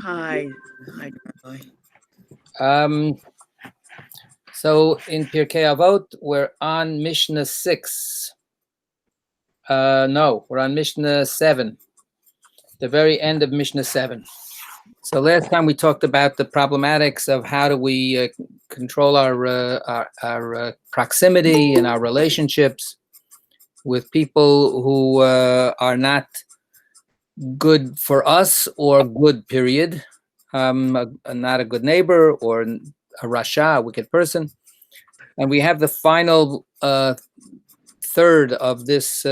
Hi, Rabbi. So in Pirkei Avot, we're on Mishnah 6. No, we're on Mishnah 7, the very end of Mishnah 7. So last time we talked about the problematics of how do we control our proximity and our relationships with people who are not good for us or good, period. Not a good neighbor or a rasha, a wicked person. And we have the final third of this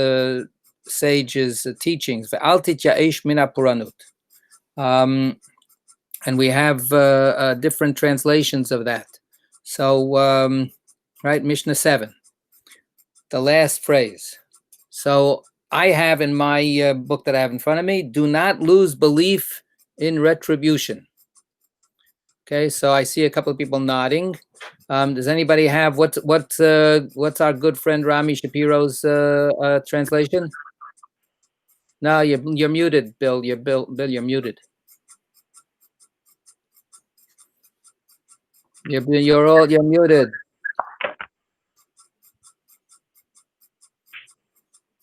sage's teachings. Ve'al tityaesh min hapuranut. And we have different translations of that. So, right, Mishnah 7, the last phrase. So I have in my book that I have in front of me, do not lose belief in retribution. Okay, so I see a couple of people nodding. Does anybody have what's our good friend Rami Shapiro's translation? No, you're muted, Bill. Bill, you're muted. You're muted.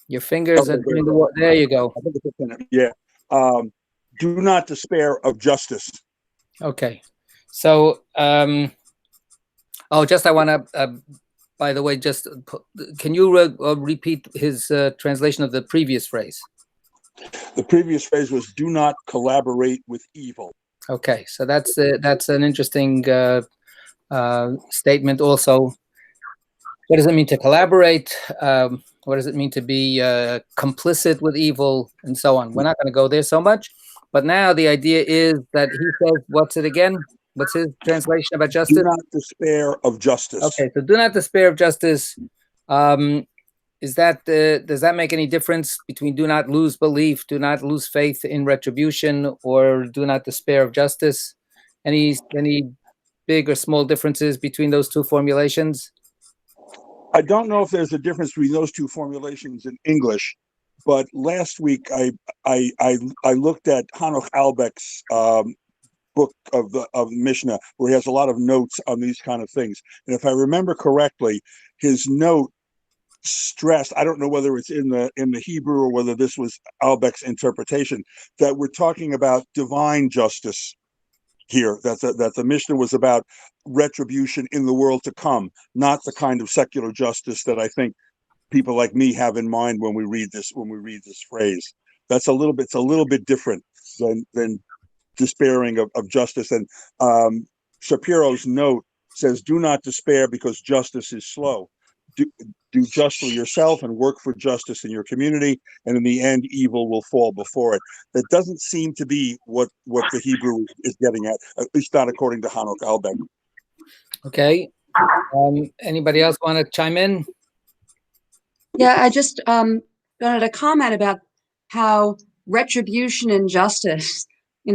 Your fingers are doing the, there you go. Yeah. Do not despair of justice. Okay. So, I want to, by the way, can you repeat his translation of the previous phrase? The previous phrase was, do not collaborate with evil. Okay. So that's an interesting statement also. What does it mean to collaborate? What does it mean to be complicit with evil and so on? We're not going to go there so much. But now the idea is that he says, what's it again? What's his translation about justice? Do not despair of justice. Okay, so do not despair of justice. Is that does that make any difference between do not lose belief, do not lose faith in retribution, or do not despair of justice? Any big or small differences between those two formulations? I don't know if there's a difference between those two formulations in English, but last week I looked at Hanoch Albeck's book of Mishnah, where he has a lot of notes on these kind of things. And if I remember correctly, his note stressed, I don't know whether it's in the Hebrew or whether this was Albeck's interpretation, that we're talking about divine justice here, that the Mishnah was about retribution in the world to come, not the kind of secular justice that I think people like me have in mind when we read this phrase. It's a little bit different than despairing of justice. And Shapiro's note says, do not despair because justice is slow. Do justly yourself and work for justice in your community, and in the end, evil will fall before it. That doesn't seem to be what the Hebrew is getting at least not according to Hanoch Albeck. Okay. Anybody else want to chime in? Yeah, I just wanted to comment about how retribution and justice, in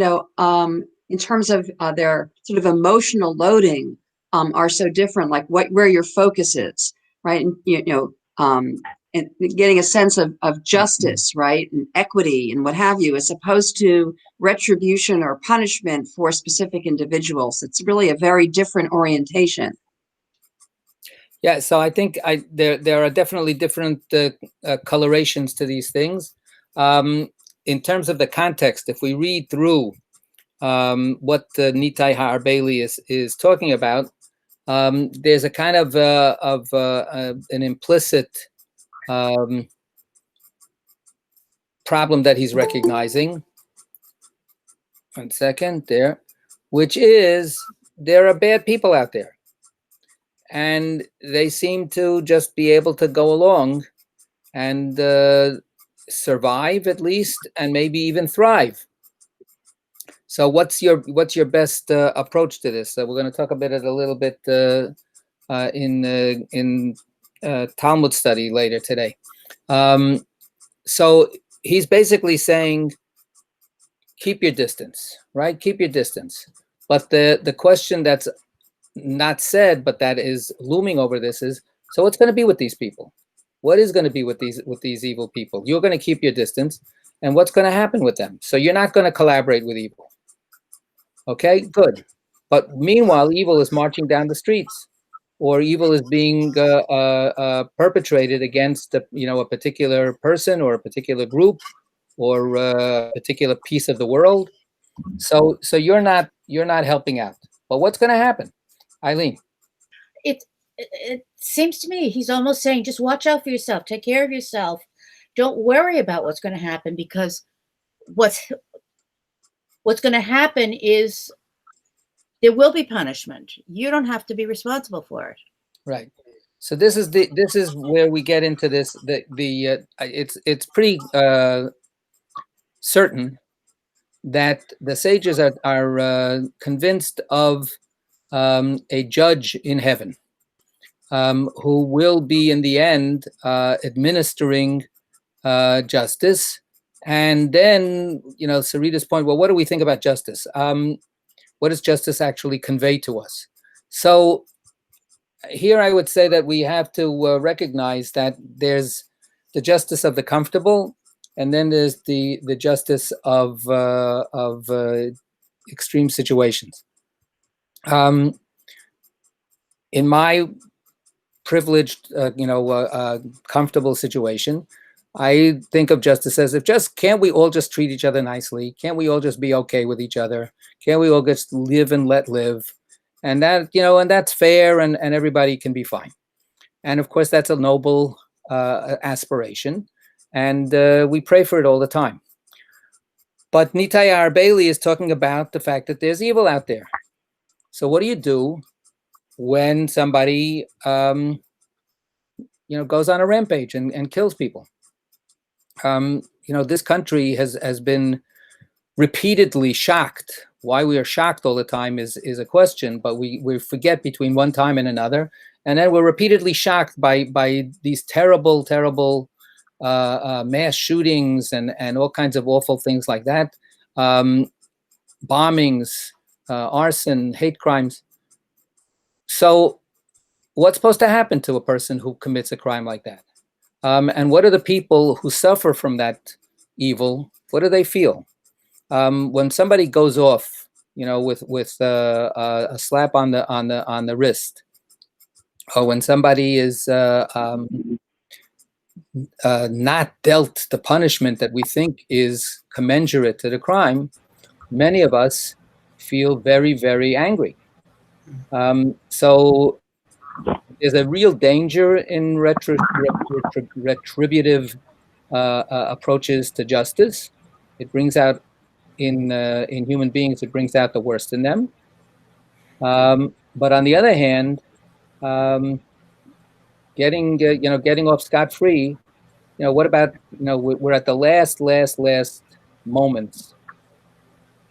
terms of their sort of emotional loading, are so different. Like where your focus is, right? And and getting a sense of justice, right, and equity and what have you, as opposed to retribution or punishment for specific individuals. It's really a very different orientation. Yeah, so I think there are definitely different colorations to these things. In terms of the context, if we read through what the Nitai Ha'arbeli is talking about, there's a kind of an implicit problem that he's recognizing. 1 second there, which is there are bad people out there. And they seem to just be able to go along and survive at least, and maybe even thrive. So what's your best approach to this? So we're going to talk about it a little bit in Talmud study later today. So he's basically saying, keep your distance, right? Keep your distance. But the question that's not said, but that is looming over this is, so what's going to be with these people? What is going to be with these evil people? You're going to keep your distance, and what's going to happen with them? So you're not going to collaborate with evil. Okay, good. But meanwhile, evil is marching down the streets, or evil is being perpetrated against a particular person or a particular group or a particular piece of the world. So you're not helping out. But what's going to happen, Eileen? It seems to me he's almost saying, just watch out for yourself, take care of yourself, don't worry about what's going to happen, because what's going to happen is there will be punishment. You don't have to be responsible for it. Right. So this is where we get into this. It's pretty certain that the sages are convinced of a judge in heaven, who will be in the end administering justice. And then, Sarita's point, well, what do we think about justice? What does justice actually convey to us? So here I would say that we have to recognize that there's the justice of the comfortable, and then there's the justice of extreme situations. In my privileged, comfortable situation, I think of justice as can't we all just treat each other nicely? Can't we all just be okay with each other? Can't we all just live and let live? And that, and that's fair, and everybody can be fine. And of course, that's a noble aspiration, and we pray for it all the time. But Nitai Arbeli is talking about the fact that there's evil out there. So what do you do when somebody, goes on a rampage and kills people? This country has been repeatedly shocked. Why we are shocked all the time is a question, but we forget between one time and another. And then we're repeatedly shocked by these terrible mass shootings and all kinds of awful things like that. Bombings, arson, hate crimes. So what's supposed to happen to a person who commits a crime like that? And what are the people who suffer from that evil? What do they feel? When somebody goes off, with a slap on the wrist, or when somebody is not dealt the punishment that we think is commensurate to the crime, many of us feel very, very angry. So there's a real danger in retributive approaches to justice. It brings out in human beings, it brings out the worst in them. But on the other hand, getting off scot-free, what about, we're at the last moments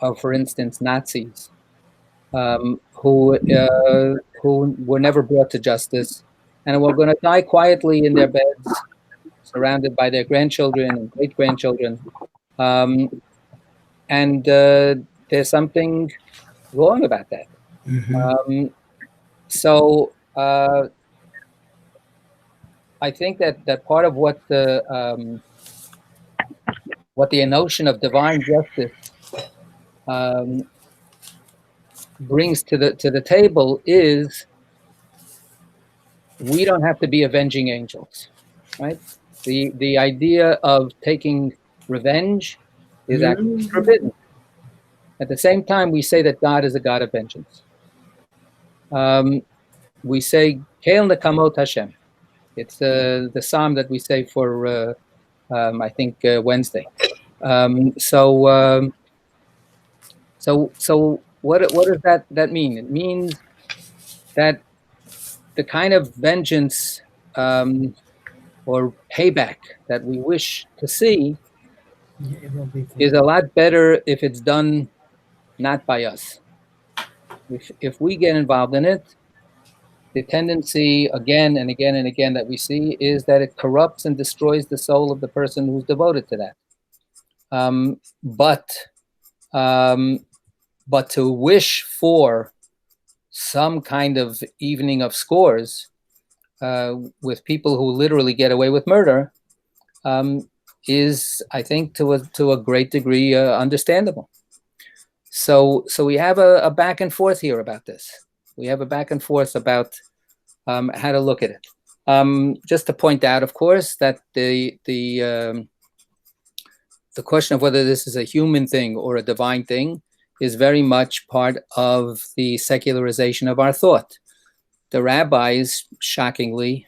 of, for instance, Nazis, who were never brought to justice, and were going to die quietly in their beds, surrounded by their grandchildren and great-grandchildren. And there's something wrong about that. Mm-hmm. So I think that part of what the notion of divine justice brings to the table is we don't have to be avenging angels, right? The idea of taking revenge is actually forbidden. At the same time, we say that God is a God of vengeance. We say Kel Nekamot Hashem. It's the psalm that we say for I think Wednesday. So what does that mean? It means that the kind of vengeance or payback that we wish to see is a lot better if it's done not by us. If we get involved in it, the tendency again and again and again that we see is that it corrupts and destroys the soul of the person who's devoted to that. But to wish for some kind of evening of scores with people who literally get away with murder is, I think, to a great degree understandable. So we have a back and forth here about this. We have a back and forth about how to look at it. Just to point out, of course, that the question of whether this is a human thing or a divine thing is very much part of the secularization of our thought. The rabbis, shockingly,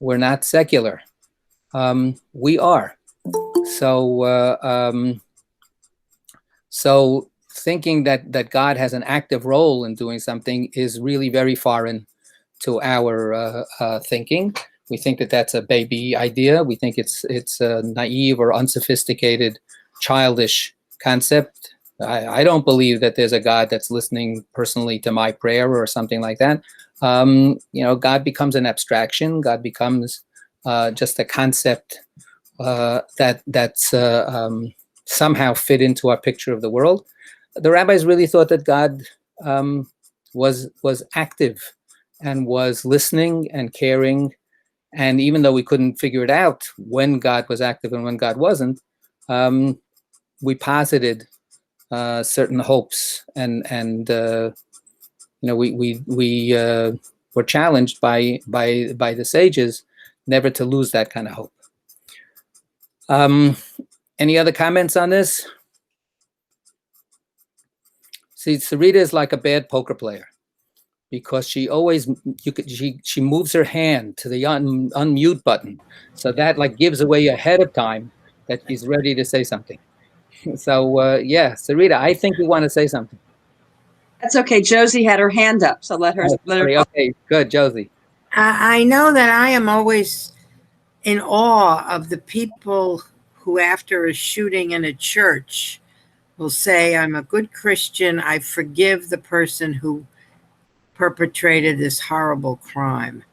were not secular. We are. So thinking that God has an active role in doing something is really very foreign to our thinking. We think that that's a baby idea. We think it's a naive or unsophisticated, childish concept. I don't believe that there's a God that's listening personally to my prayer or something like that. God becomes an abstraction. God becomes just a concept that's somehow fit into our picture of the world. The rabbis really thought that God was active and was listening and caring. And even though we couldn't figure it out when God was active and when God wasn't, we posited certain hopes, and we were challenged by the sages never to lose that kind of hope. Any other comments on this? See, Sarita is like a bad poker player because she always she moves her hand to the unmute button, so that like gives away ahead of time that she's ready to say something. So yeah, Sarita, I think you want to say something. That's okay. Josie had her hand up, so let her. Okay, good, Josie. I know that I am always in awe of the people who, after a shooting in a church, will say, I'm a good Christian. I forgive the person who perpetrated this horrible crime.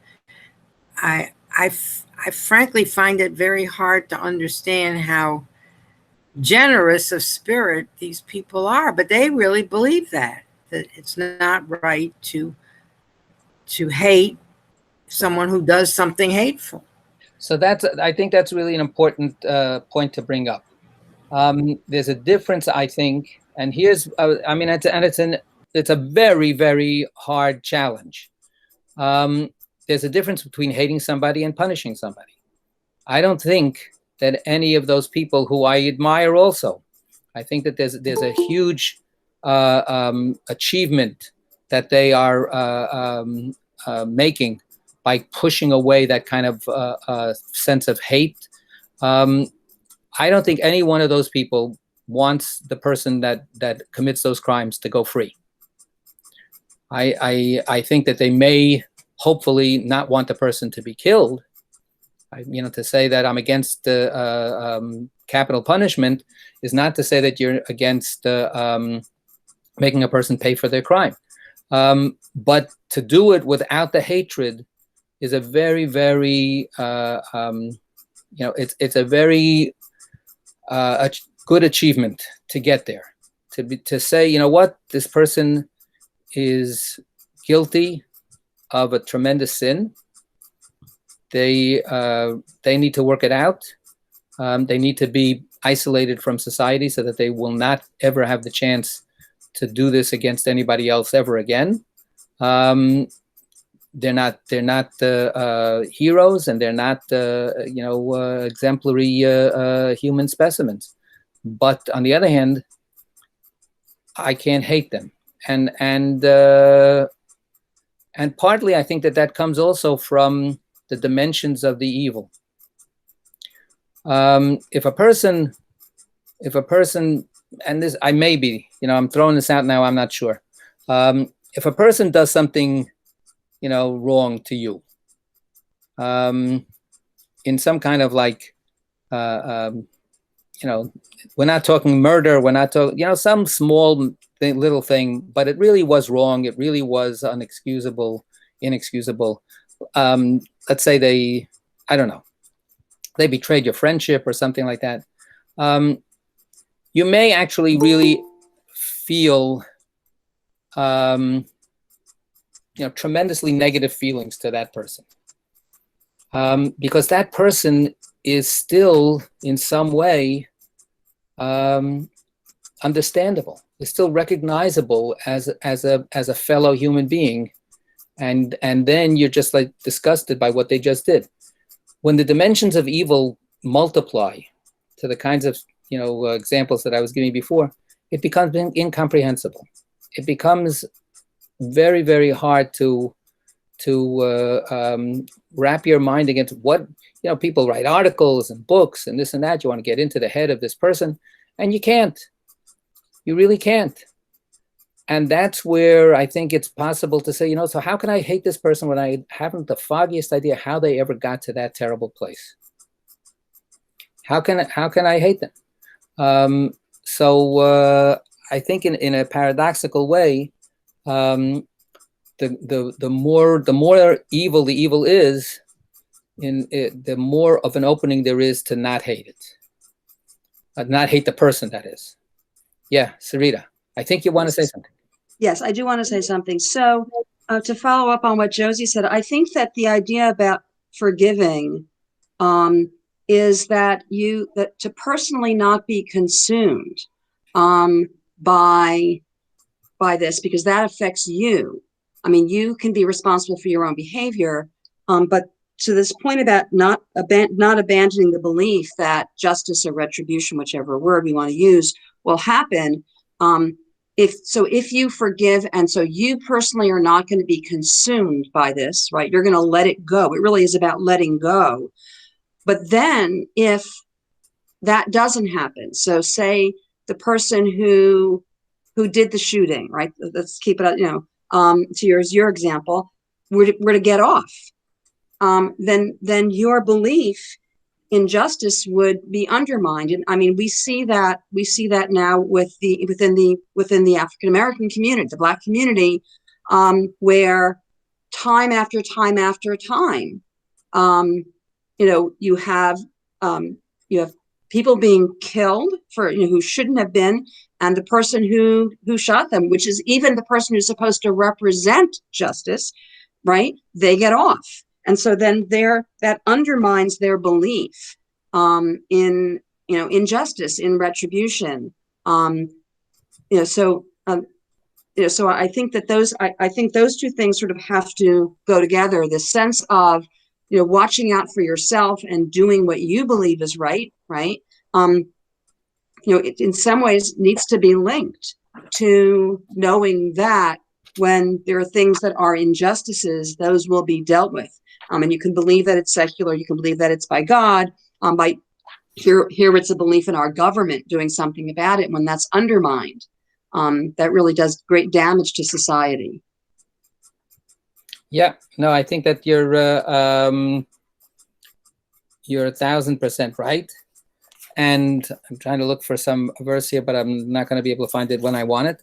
I frankly find it very hard to understand how generous of spirit these people are, but they really believe that it's not right to hate someone who does something hateful. So I think that's really an important point to bring up. There's a difference, I think, and here's, it's a very, very hard challenge. There's a difference between hating somebody and punishing somebody. I don't think that any of those people who I admire also, I think that there's a huge achievement that they are making by pushing away that kind of sense of hate. I don't think any one of those people wants the person that commits those crimes to go free. I think that they may hopefully not want the person to be killed. To say that I'm against capital punishment is not to say that you're against making a person pay for their crime. But to do it without the hatred is a very, very, it's a very good achievement to get there. To say, you know what, this person is guilty of a tremendous sin. They need to work it out. They need to be isolated from society so that they will not ever have the chance to do this against anybody else ever again. They're not heroes, and they're not exemplary human specimens. But on the other hand, I can't hate them, and partly I think that comes also from the dimensions of the evil. If a person, and this, I may be, I'm throwing this out now, I'm not sure. If a person does something, wrong to you, in some kind of like, we're not talking murder, we're not talking, some small little thing, but it really was wrong. It really was inexcusable. Let's say they betrayed your friendship or something like that. You may actually really feel, tremendously negative feelings to that person. Because that person is still in some way understandable, is still recognizable as a fellow human being, and then you're just like disgusted by what they just did. When the dimensions of evil multiply to the kinds of examples that I was giving before, it becomes incomprehensible. It becomes very, very hard to wrap your mind against what people write articles and books and this and that. You want to get into the head of this person, and you can't. You really can't. And that's where I think it's possible to say, so how can I hate this person when I haven't the foggiest idea how they ever got to that terrible place? How can I hate them? So I think in a paradoxical way, the more evil the evil is, the more of an opening there is to not hate it, not hate the person. That is, yeah, Sarita. I think you want to say something. Yes, I do want to say something. So to follow up on what Josie said, I think that the idea about forgiving is that to personally not be consumed by this, because that affects you. I mean, you can be responsible for your own behavior, but to this point about not abandoning the belief that justice or retribution, whichever word we want to use, will happen. If you forgive, and so you personally are not going to be consumed by this, right? You're going to let it go. It really is about letting go. But then if that doesn't happen, so say the person who did the shooting, right? Let's keep it, to your example, were to get off, then your belief in justice would be undermined. And I mean, we see that now within the African American community, the Black community, where time after time after time, you have people being killed for who shouldn't have been, and the person who shot them, which is even the person who's supposed to represent justice, right? They get off. And so then that undermines their belief in justice, in retribution. So I think that those two things sort of have to go together. The sense of watching out for yourself and doing what you believe is right. It in some ways needs to be linked to knowing that when there are things that are injustices, those will be dealt with. And you can believe that it's secular, you can believe that it's by God, by here it's a belief in our government doing something about it. When that's undermined, that really does great damage to society. Yeah, no, I think that you're 1,000% right. And I'm trying to look for some verse here, but I'm not going to be able to find it when I want it.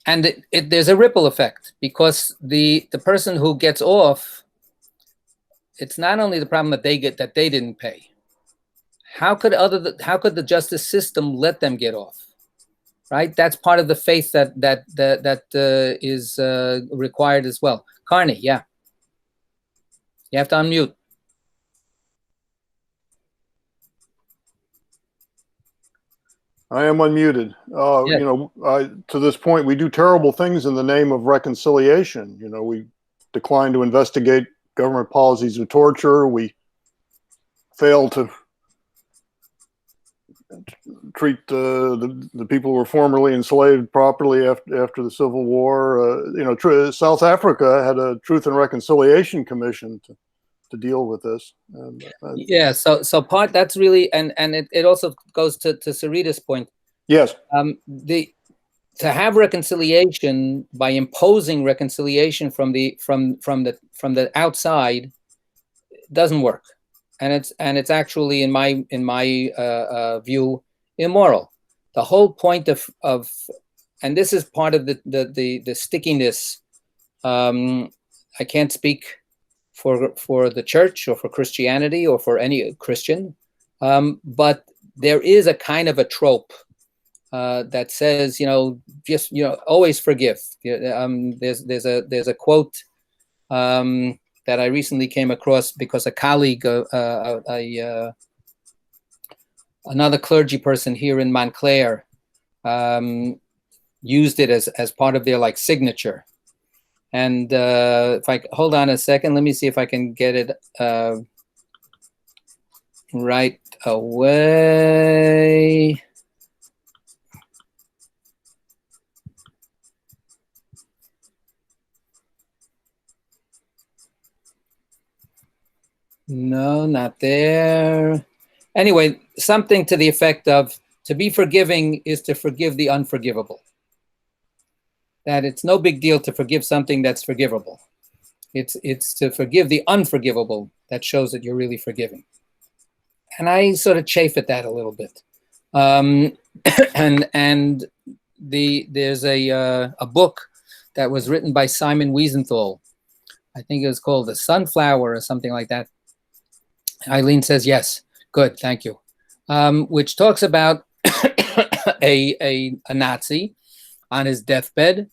And there's a ripple effect, because the person who gets off, it's not only the problem that they didn't pay. How could the justice system let them get off? Right? That's part of the faith that is required as well. Carney, yeah. You have to unmute. I am unmuted. Yes. To this point, we do terrible things in the name of reconciliation. We decline to investigate government policies of torture. We fail to treat the people who were formerly enslaved properly after the Civil War. South Africa had a Truth and Reconciliation Commission to deal with this. Yeah, so part that's really, and it also goes to Sarita's point. Yes. To have reconciliation by imposing reconciliation from the outside doesn't work, and it's actually in my view immoral. The whole point of and this is part of the stickiness. I can't speak for the church or for Christianity or for any Christian, but there is a kind of a trope that says, just always forgive. There's a quote that I recently came across because a colleague, another clergy person here in Montclair used it as part of their like signature. And if I hold on a second, let me see if I can get it right away. No, not there. Anyway, something to the effect of, to be forgiving is to forgive the unforgivable. That it's no big deal to forgive something that's forgivable. It's to forgive the unforgivable that shows that you're really forgiving. And I sort of chafe at that a little bit. And there's a book that was written by Simon Wiesenthal. I think it was called The Sunflower or something like that. Eileen says yes. Good, thank you. Which talks about a Nazi on his deathbed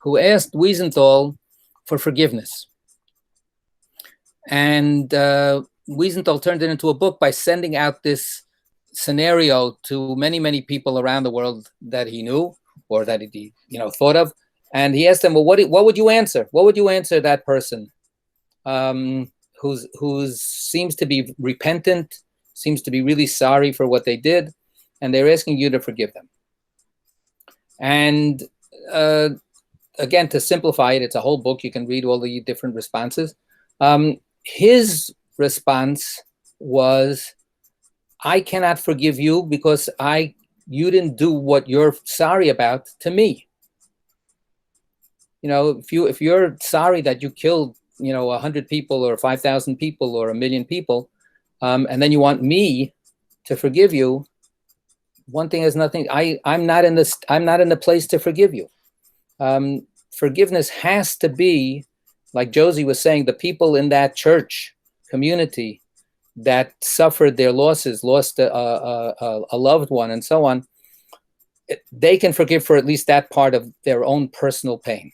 who asked Wiesenthal for forgiveness. And Wiesenthal turned it into a book by sending out this scenario to many, many people around the world that he knew or that he thought of. And he asked them, well, what would you answer? What would you answer that person who's seems to be repentant, seems to be really sorry for what they did, and they're asking you to forgive them? And again, to simplify it, it's a whole book. You can read all the different responses. His response was, I cannot forgive you because you didn't do what you're sorry about to me. If you're sorry that you killed 100 people or 5,000 people or 1 million people, and then you want me to forgive you, one thing is nothing. I'm not in the place to forgive you. Forgiveness has to be, like Josie was saying, the people in that church community that suffered their losses, lost a loved one, and so on. They can forgive for at least that part of their own personal pain.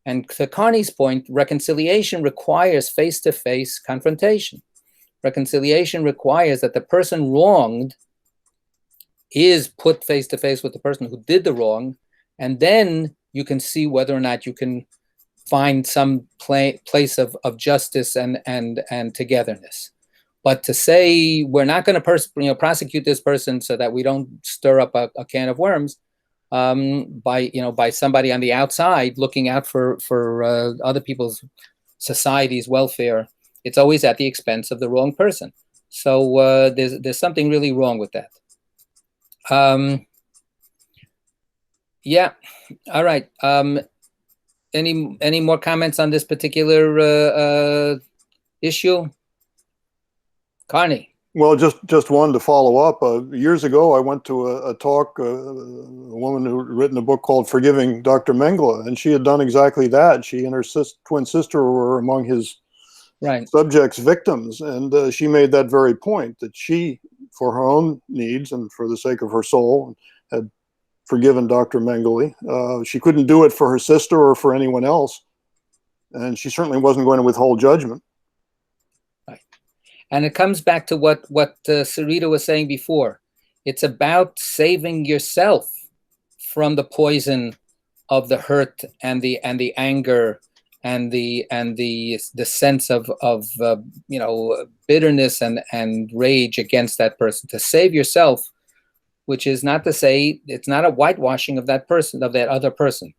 And to Carney's point, reconciliation requires face-to-face confrontation. Reconciliation requires that the person wronged is put face-to-face with the person who did the wrong, and then you can see whether or not you can find some place of justice and togetherness. But to say we're not going to prosecute this person so that we don't stir up a can of worms, by somebody on the outside looking out for other people's society's welfare, it's always at the expense of the wrong person. So there's something really wrong with that. Yeah. All right. Any more comments on this particular issue? Carney. Well, just one to follow up. Years ago, I went to a talk, a woman who had written a book called Forgiving Dr. Mengele, and she had done exactly that. She and her twin sister were among his subjects' victims, and she made that very point, that she, for her own needs and for the sake of her soul, had forgiven Dr. Mengele. She couldn't do it for her sister or for anyone else, and she certainly wasn't going to withhold judgment. And it comes back to what Sarita was saying before. It's about saving yourself from the poison of the hurt and the anger and the sense of bitterness and rage against that person. To save yourself, which is not to say, it's not a whitewashing of that person, of that other person.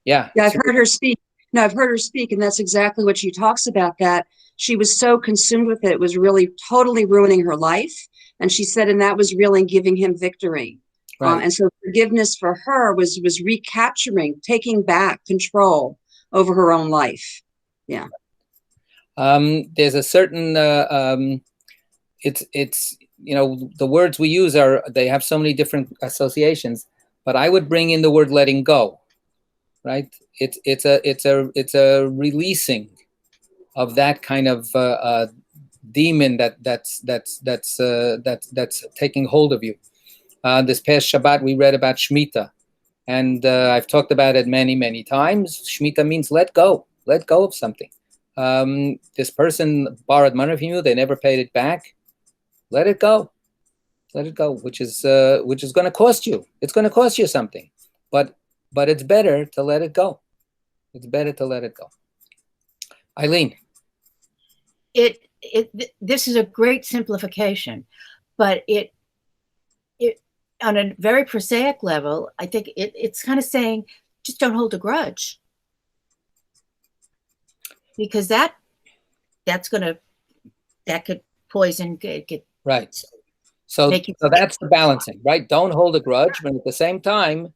Yeah. Yeah, I've heard her speak. No, I've heard her speak, and that's exactly what she talks about, that she was so consumed with it. It was really totally ruining her life. And she said, and that was really giving him victory. Right. And so forgiveness for her was recapturing, taking back control over her own life. Yeah. There's a certain, it's the words we use they have so many different associations, but I would bring in the word letting go, right? It's a releasing of that kind of demon that's taking hold of you. This past Shabbat, we read about Shemitah, and I've talked about it many times. Shemitah means let go of something. This person borrowed money from you, they never paid it back. Let it go. let it go, which is going to cost you. It's going to cost you something, but it's better to let it go. It's better to let it go. Eileen. This is a great simplification, but it on a very prosaic level, I think it's kind of saying, just don't hold a grudge, because that could poison. Right. So that's the balancing, right? Don't hold a grudge, but at the same time,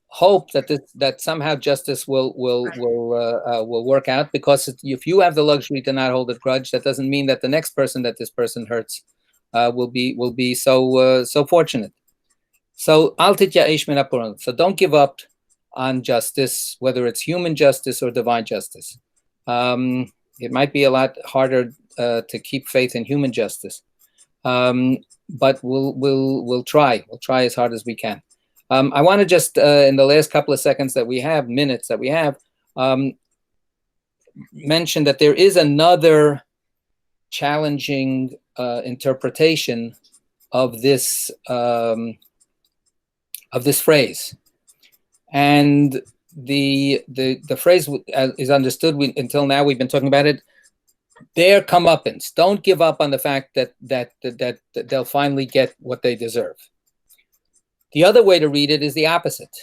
hope that somehow justice will work out. Because if you have the luxury to not hold a grudge, that doesn't mean that the next person that this person hurts will be so fortunate. So al titya'ish min ha'puranut. So don't give up on justice, whether it's human justice or divine justice. It might be a lot harder to keep faith in human justice, but we'll try. We'll try as hard as we can. I want to just in the last couple of seconds that we have, minutes that we have, mention that there is another challenging interpretation of this phrase, and the phrase is understood. Until now, we've been talking about it. Their comeuppance. Don't give up on the fact that they'll finally get what they deserve. The other way to read it is the opposite.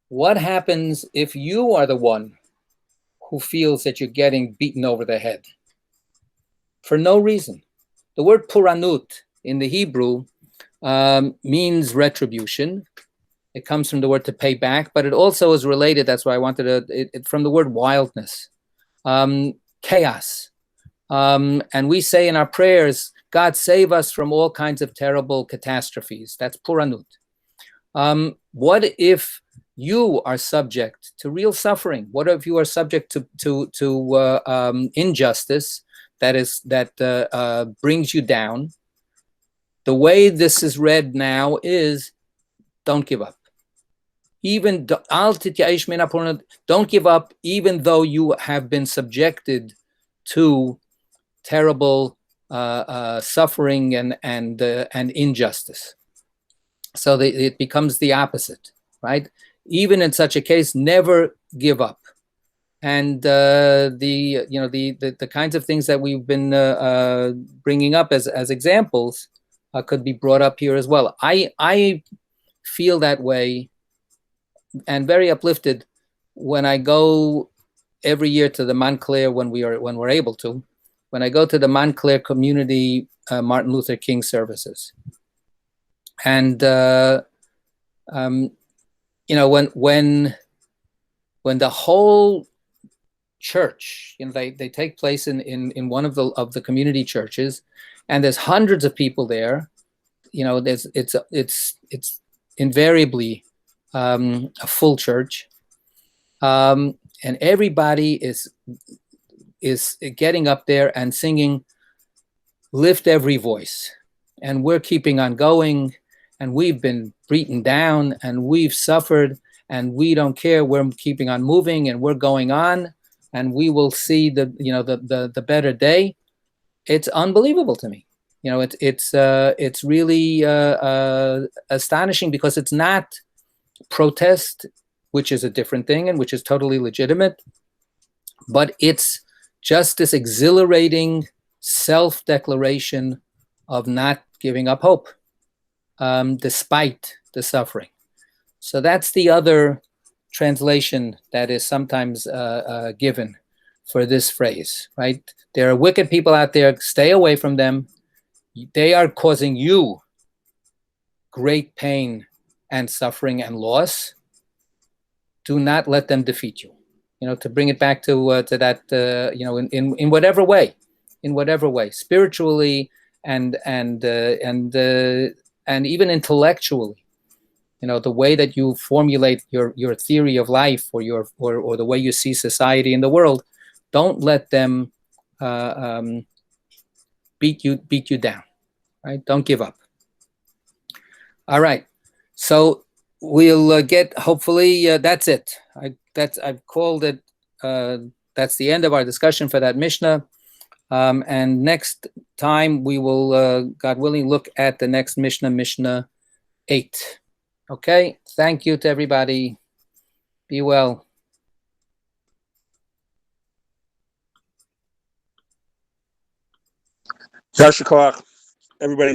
What happens if you are the one who feels that you're getting beaten over the head for no reason? The word puranut in the Hebrew means retribution. It comes from the word to pay back, but it also is related. That's why I wanted to, from the word wildness, chaos. And we say in our prayers, God save us from all kinds of terrible catastrophes. That's puranut. What if you are subject to real suffering? What if you are subject to injustice that brings you down? The way this is read now is, don't give up. Even don't give up, even though you have been subjected to terrible suffering and injustice. So it becomes the opposite, right? Even in such a case, never give up. And the kinds of things that we've been bringing up as examples could be brought up here as well. I feel that way and very uplifted when I go every year to the Montclair when we're able to. When I go to the Montclair community Martin Luther King services, and when the whole church, they take place in one of the community churches, and there's hundreds of people there. It's invariably a full church, and everybody is getting up there and singing, "Lift every voice," and we're keeping on going, and we've been beaten down, and we've suffered, and we don't care. We're keeping on moving, and we're going on, and we will see the better day. It's unbelievable to me. It's really astonishing, because it's not protest, which is a different thing and which is totally legitimate, but it's just this exhilarating self-declaration of not giving up hope, despite the suffering. So that's the other translation that is sometimes given for this phrase, right? There are wicked people out there. Stay away from them. They are causing you great pain and suffering and loss. Do not let them defeat you. To bring it back to that, in whatever way, spiritually and even intellectually, the way that you formulate your theory of life or the way you see society in the world, don't let them beat you down, right? Don't give up. All right, so we'll get, hopefully that's it. I've called it, that's the end of our discussion for that Mishnah. And next time, we will, God willing, look at the next Mishnah, Mishnah 8. Okay, thank you to everybody. Be well. Yasher Koach. Everybody